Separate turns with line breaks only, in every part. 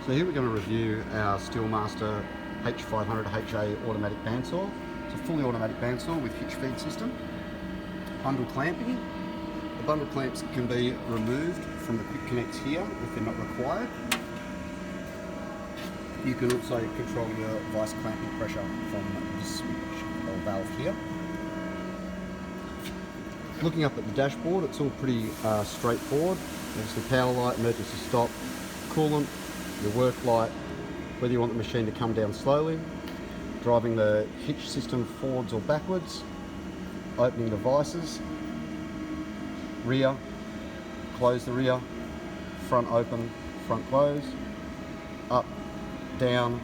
So here we're going to review our Steelmaster H-500HA automatic bandsaw. It's a fully automatic bandsaw with hitch feed system. Bundle clamping. The bundle clamps can be removed from the quick connects here if they're not required. You can also control your vice clamping pressure from this switch or valve here. Looking up at the dashboard, it's all pretty straightforward. There's the power light, emergency stop, coolant, your work light, whether you want the machine to come down slowly, driving the hitch system forwards or backwards, opening the vices, rear, close the rear, front open, front close, up, down,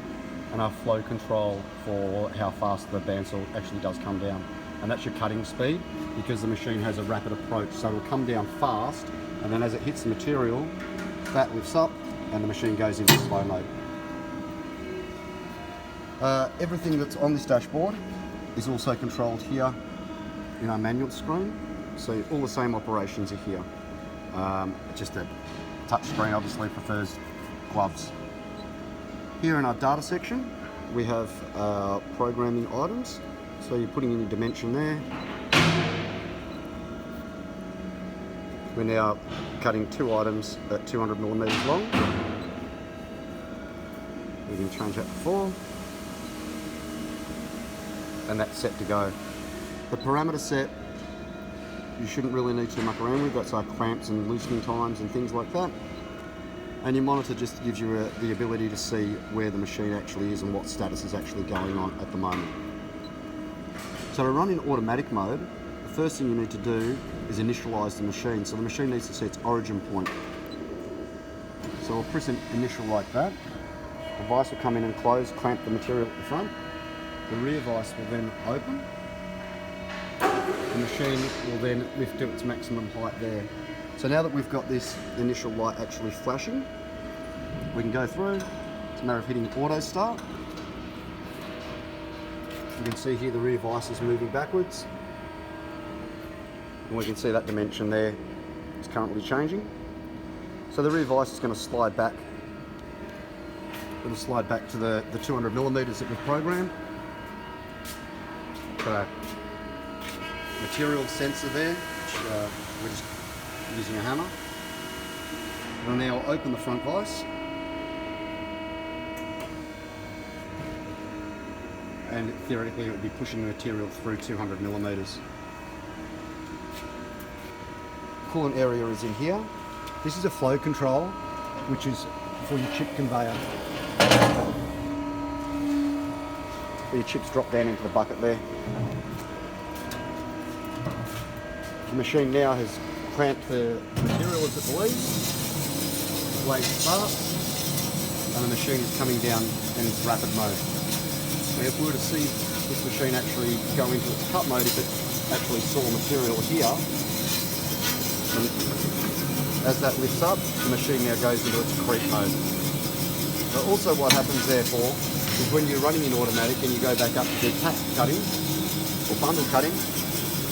and our flow control for how fast the bandsaw actually does come down. And that's your cutting speed, because the machine has a rapid approach, so it'll come down fast, and then as it hits the material, that lifts up and the machine goes into slow mode. Everything that's on this dashboard is also controlled here in our manual screen, so all the same operations are here. Just a touch screen obviously prefers gloves. Here in our data section we have programming items, so you're putting in your dimension there. We're now cutting 2 items at 200mm long. We can change that to 4. And that's set to go. The parameter set, you shouldn't really need to muck around with. That's our clamps and loosening times and things like that. And your monitor just gives you the ability to see where the machine actually is and what status is actually going on at the moment. So to run in automatic mode, the first thing you need to do is initialize the machine. So the machine needs to see its origin point. So we'll press an initial like that. The vise will come in and close, clamp the material at the front. The rear vise will then open. The machine will then lift to its maximum height there. So now that we've got this initial light actually flashing, we can go through. It's a matter of hitting auto start. You can see here the rear vise is moving backwards. And we can see that dimension there is currently changing. So the rear vise is going to slide back. It'll slide back to the 200mm that we've programmed. Got a material sensor there, which we're just using a hammer. We'll now open the front vise. And theoretically it would be pushing the material through 200mm. Coolant area is in here. This is a flow control, which is for your chip conveyor. Your chips drop down into the bucket there. The machine now has clamped the material as it bleeds. The blade starts, and the machine is coming down in its rapid mode. Now if we were to see this machine actually go into its cut mode, if it actually saw material here, and as that lifts up, the machine now goes into its creep mode. But also what happens therefore is when you're running in automatic and you go back up to do tack cutting or bundle cutting,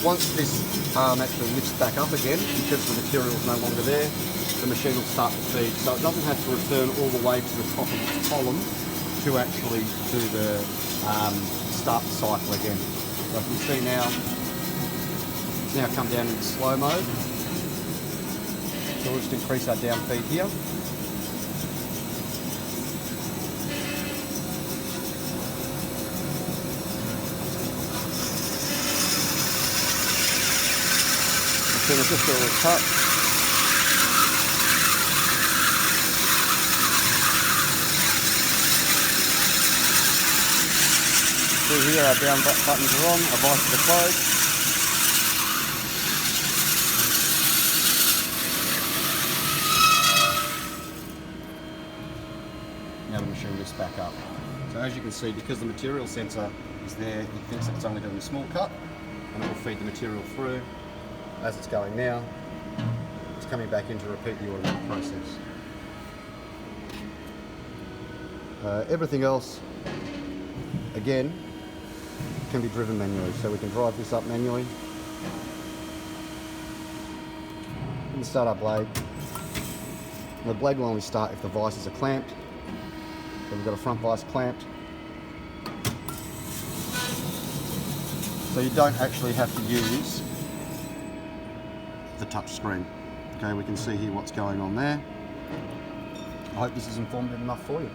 once this arm actually lifts back up again because the material is no longer there, the machine will start to feed. So it doesn't have to return all the way to the top of its column to actually do the start the cycle again. So if you see now, it's now come down into slow mode. So we'll just increase our down feed here. So just a little cut. See here, our down buttons are on, our vices are closed. Now the machine lifts back up. So as you can see, because the material sensor is there, it thinks it's only doing a small cut, and it will feed the material through. As it's going now, it's coming back in to repeat the automatic process. Everything else, again, can be driven manually. So we can drive this up manually. We can start our blade. The blade will only start if the vices are clamped. So we've got a front vise clamped. So you don't actually have to use the touch screen. Okay, we can see here what's going on there. I hope this is informative enough for you.